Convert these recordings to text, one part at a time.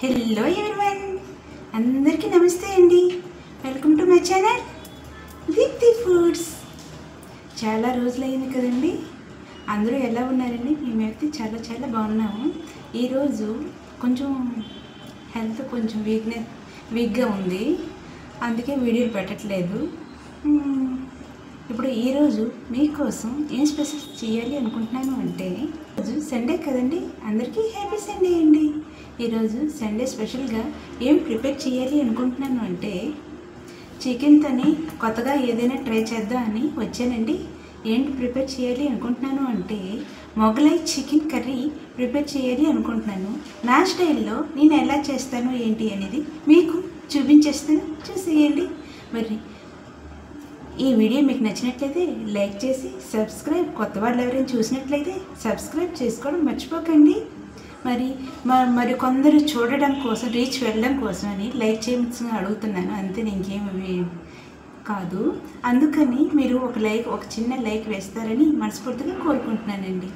Hello everyone, అందరికీ నమస్తే అండి. Welcome to my channel Deepti foods. చాలా రోజులైంది కదండి, అందరూ ఎలా ఉన్నారండి? మేమైతే చాలా చాలా బాగున్నాము. ఈరోజు కొంచెం హెల్త్ కొంచెం వీక్గా ఉంది, అందుకే వీడియోలు పెట్టట్లేదు. ఇప్పుడు ఈరోజు మీకోసం ఏం స్పెషల్ చేయాలి అనుకుంటున్నాను అంటే, ఈరోజు సండే కదండి, అందరికీ హ్యాపీ సండే అండి. ఈరోజు సండే స్పెషల్గా ఏం ప్రిపేర్ చేయాలి అనుకుంటున్నాను అంటే, చికెన్తోని కొత్తగా ఏదైనా ట్రై చేద్దామని వచ్చానండి. ఏంటి ప్రిపేర్ చేయాలి అనుకుంటున్నాను అంటే, మొగలై చికెన్ కర్రీ ప్రిపేర్ చేయాలి అనుకుంటున్నాను. నా స్టైల్లో నేను ఎలా చేస్తాను ఏంటి అనేది మీకు చూపించేస్తాను, చూసేయండి. మరి ఈ వీడియో మీకు నచ్చినట్లయితే లైక్ చేసి సబ్స్క్రైబ్, కొత్త వాళ్ళు ఎవరైనా చూసినట్లయితే సబ్స్క్రైబ్ చేసుకోవడం మర్చిపోకండి. మరి కొందరు చూడడం కోసం, రీచ్ వెళ్ళడం కోసం అని లైక్ చేయమని అడుగుతున్నాను, అంతే, ఇంకేమి కాదు. అందుకని మీరు ఒక చిన్న లైక్ వేస్తారని మనస్ఫూర్తిగా కోరుకుంటున్నానండి.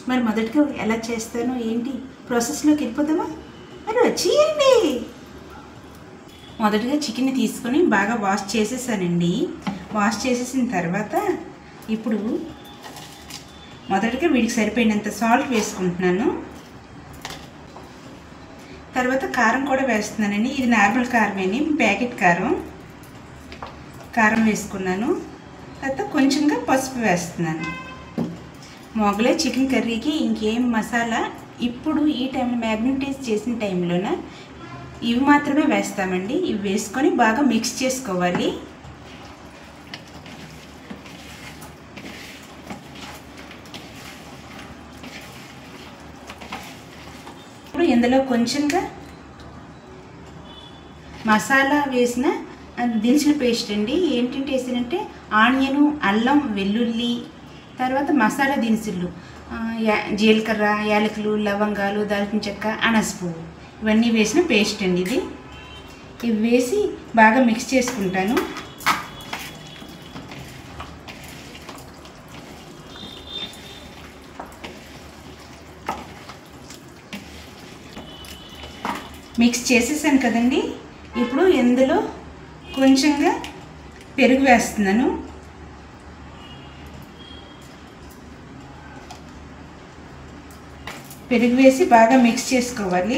మరి మొదటిగా ఎలా చేస్తానో ఏంటి ప్రాసెస్లోకి వెళ్ళిపోతామా? మరి వచ్చేయండి. మొదటిగా చికెన్ని తీసుకొని బాగా వాష్ చేసేసానండి. వాష్ చేసేసిన తర్వాత ఇప్పుడు మొదటిగా వీడికి సరిపోయినంత సాల్ట్ వేసుకుంటున్నాను. తర్వాత కారం కూడా వేస్తున్నానండి. ఇది నార్మల్ కారమేని, ప్యాకెట్ కారం వేసుకున్నాను. తర్వాత కొంచెంగా పసుపు వేస్తున్నాను. మొగలై చికెన్ కర్రీకి ఇంకేం మసాలా ఇప్పుడు ఈ టైంలో మ్యాగ్నటైజ్ చేసిన టైంలోన ఇవి మాత్రమే వేస్తామండి. ఇవి వేసుకొని బాగా మిక్స్ చేసుకోవాలి. ఇప్పుడు ఇందులో కొంచెంగా మసాలా వేసిన దినుసుల పేస్ట్ అండి. ఏంటంటే వేసానంటే ఆనియను, అల్లం, వెల్లుల్లి, తర్వాత మసాలా దినుసులు, జీలకర్ర, యాలకులు, లవంగాలు, దాల్చిన చెక్క, అనాస పువ్వు, ఇవన్నీ వేసిన పేస్ట్ అండి ఇది. ఇవి వేసి బాగా మిక్స్ చేసుకుంటాను. మిక్స్ చేసేసాను కదండి. ఇప్పుడు ఇందులో కొంచెంగా పెరుగు వేస్తున్నాను. పెరుగు వేసి బాగా మిక్స్ చేసుకోవాలి.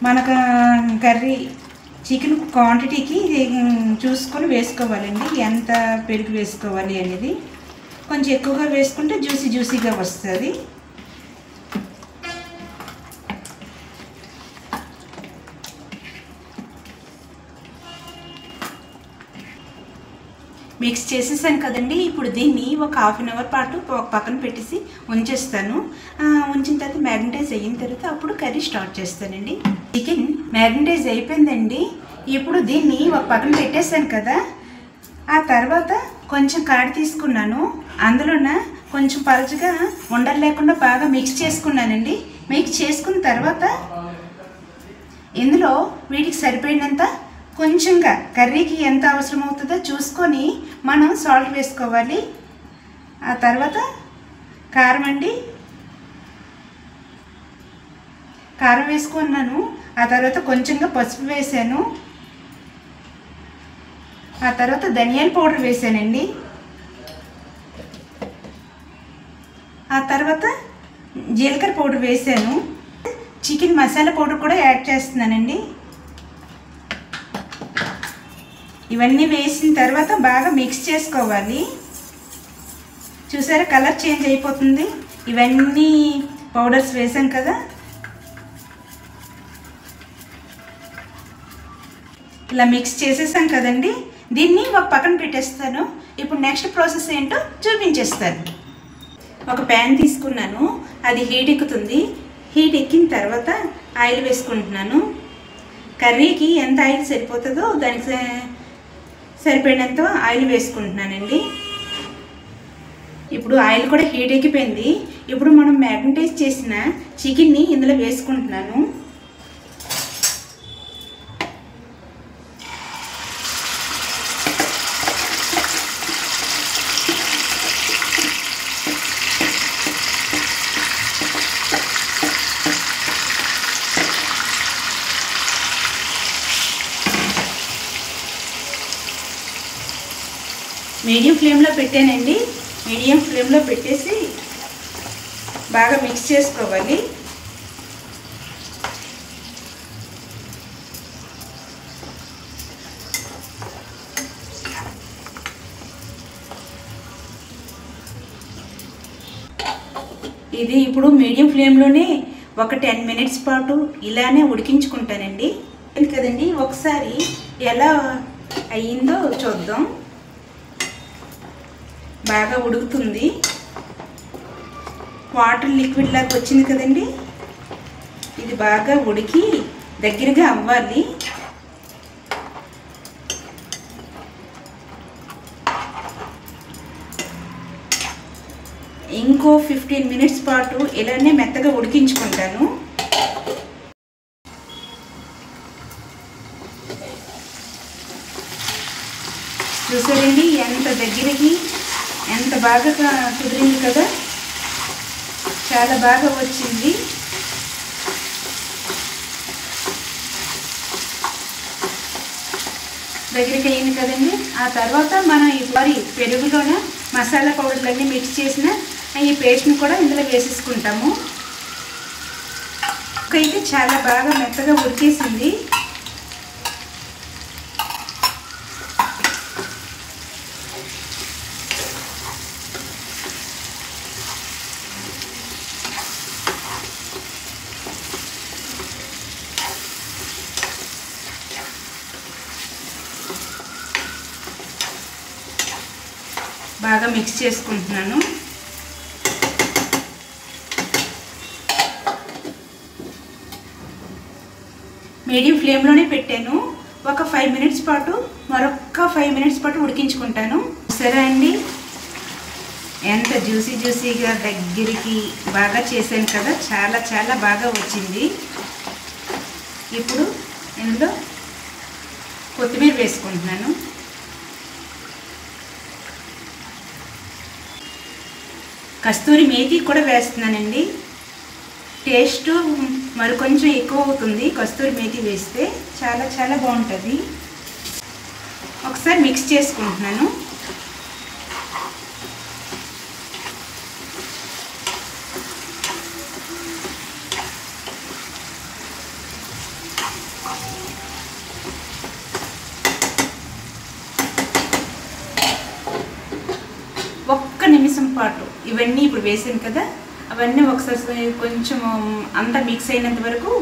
మనకు కర్రీ చికెన్ క్వాంటిటీకి చూసుకొని వేసుకోవాలండి, ఎంత పెరుగు వేసుకోవాలి అనేది. కొంచెం ఎక్కువగా వేసుకుంటే జ్యూసీగా వస్తుంది. మిక్స్ చేసేసాను కదండి. ఇప్పుడు దీన్ని ఒక హాఫ్ అన్ అవర్ పాటు ఒక పక్కన పెట్టేసి ఉంచేస్తాను. ఉంచిన తర్వాత మ్యాగ్నటైజ్ అయిన తర్వాత అప్పుడు కర్రీ స్టార్ట్ చేస్తానండి. చికెన్ మ్యాగ్నటైజ్ అయిపోయిందండి. ఇప్పుడు దీన్ని ఒక పక్కన పెట్టేసాను కదా. ఆ తర్వాత కొంచెం కాడి తీసుకున్నాను. అందులోన కొంచెం పలుచగా ఉండలు లేకుండా బాగా మిక్స్ చేసుకున్నానండి. మిక్స్ చేసుకున్న తర్వాత ఇందులో వీటికి సరిపోయినంత కొంచెంగా కర్రీకి ఎంత అవసరం అవుతుందో చూసుకొని మనం సాల్ట్ వేసుకోవాలి. ఆ తర్వాత కారం అండి, కారం వేసుకున్నాను. ఆ తర్వాత కొంచెంగా పసుపు వేసాను. ఆ తర్వాత ధనియాల పౌడర్ వేసానండి. ఆ తర్వాత జీలకర్ర పౌడర్ వేసాను. చికెన్ మసాలా పౌడర్ కూడా యాడ్ చేస్తున్నానండి. ఇవన్నీ వేసిన తర్వాత బాగా మిక్స్ చేసుకోవాలి. చూసారా, కలర్ చేంజ్ అయిపోతుంది. ఇవన్నీ పౌడర్స్ వేసాం కదా. ఇలా మిక్స్ చేసేసాం కదండి. దీన్ని ఒక పక్కన పెట్టేస్తాను. ఇప్పుడు నెక్స్ట్ ప్రాసెస్ ఏంటో చూపించేస్తాను. ఒక ప్యాన్ తీసుకున్నాను, అది హీట్ ఎక్కుతుంది. హీట్ ఎక్కిన తర్వాత ఆయిల్ వేసుకుంటున్నాను. కర్రీకి ఎంత ఆయిల్ సరిపోతుందో దానికి సరిపోయినంత ఆయిల్ వేసుకుంటున్నానండి. ఇప్పుడు ఆయిల్ కూడా హీట్ ఎక్కిపోయింది. ఇప్పుడు మనం మ్యాగ్నటైజ్ చేసిన చికెన్ని ఇందులో వేసుకుంటున్నాను. మీడియం ఫ్లేమ్లో పెట్టానండి. మీడియం ఫ్లేమ్లో పెట్టేసి బాగా మిక్స్ చేసుకోవాలి. ఇది ఇప్పుడు మీడియం ఫ్లేమ్లోనే ఒక 10 మినిట్స్ పాటు ఇలానే ఉడికించుకుంటానండి. కదండి, ఒకసారి ఎలా అయ్యిందో చూద్దాం. బాగా ఉడుకుతుంది, వాటర్ లిక్విడ్ లాగా వచ్చింది కదండి. ఇది బాగా ఉడికి దగ్గరగా అవ్వాలి. ఇంకో 15 మినిట్స్ పాటు ఇలానే మెత్తగా ఉడికించుకుంటాను. చూసారండి ఎంత దగ్గరికి ఎంత బాగా కుదిరింది కదా, చాలా బాగా వచ్చింది. దగ్గరికి అయింది కదండి. ఆ తర్వాత మనం ఈ పెరుగులోన మసాలా పౌడర్లన్నీ మిక్స్ చేసిన ఈ పేస్ట్ని కూడా ఇందులో వేసేసుకుంటాము. అయితే చాలా బాగా మెత్తగా ఉడికేసింది. బాగా మిక్స్ చేసుకుంటున్నాను. మీడియం ఫ్లేమ్లోనే పెట్టాను. ఒక 5 మినిట్స్ పాటు మరొక 5 మినిట్స్ పాటు ఉడికించుకుంటాను. సరే అండి, ఎంత జ్యూసీగా దగ్గరికి బాగా చేశాను కదా, చాలా చాలా బాగా వచ్చింది. ఇప్పుడు ఇందులో కొత్తిమీర వేసుకుంటున్నాను. కస్తూరి మేతి కూడా వేస్తున్నానండి. టేస్ట్ మరి కొంచెం ఎక్కువ అవుతుంది కస్తూరి మేతి వేస్తే, చాలా చాలా బాగుంటుంది. ఒకసారి మిక్స్ చేసుకుంటున్నాను. ఒక్క నిమిషం పాటు ఇవన్నీ ఇప్పుడు వేసాను కదా, అవన్నీ ఒకసారి కొంచెం అంతా మిక్స్ అయినంత వరకు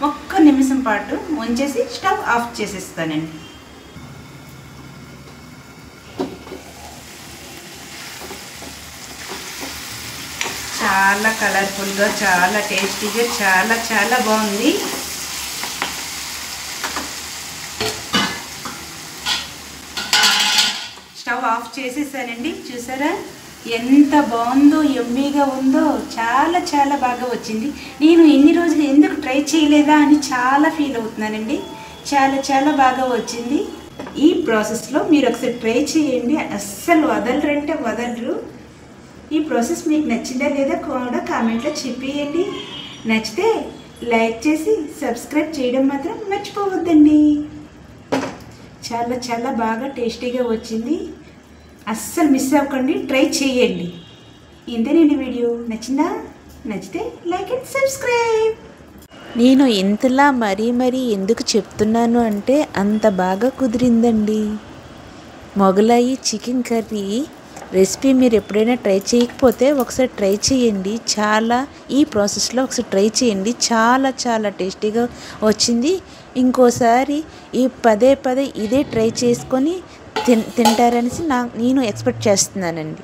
ఒక్క నిమిషం పాటు ఉంచేసి స్టవ్ ఆఫ్ చేసేస్తానండి. చాలా కలర్ఫుల్గా, చాలా టేస్టీగా, చాలా చాలా బాగుంది. స్టవ్ ఆఫ్ చేసేసానండి. చూసారా ఎంత బాగుందో, యమ్మీగా ఉందో, చాలా చాలా బాగా వచ్చింది. నేను ఎన్ని రోజులు ఎందుకు ట్రై చేయలేదా అని చాలా ఫీల్ అవుతున్నానండి. చాలా చాలా బాగా వచ్చింది. ఈ ప్రాసెస్లో మీరు ఒకసారి ట్రై చేయండి, అస్సలు వదలరంటే వదలరు. ఈ ప్రాసెస్ మీకు నచ్చిందా లేదా కూడా కామెంట్లో చెప్పేయండి. నచ్చితే లైక్ చేసి సబ్స్క్రైబ్ చేయడం మాత్రం మర్చిపోవద్దండి. చాలా చాలా బాగా టేస్టీగా వచ్చింది. అస్సలు మిస్ అవ్వకండి, ట్రై చేయండి. ఇంతేనండి వీడియో. నచ్చిందా? నచ్చితే లైక్ అండ్ సబ్స్క్రైబ్. నేను ఇంతలా మరీ ఎందుకు చెప్తున్నాను అంటే అంత బాగా కుదిరిందండి. మొగలాయి చికెన్ కర్రీ రెసిపీ మీరు ఎప్పుడైనా ట్రై చేయకపోతే ఒకసారి ట్రై చేయండి. ఈ ప్రాసెస్లో ఒకసారి ట్రై చేయండి. చాలా చాలా టేస్టీగా వచ్చింది. ఇంకోసారి ఈ పదే ఇదే ట్రై చేసుకొని తింటారనేసి నేను ఎక్స్పెక్ట్ చేస్తున్నానండి.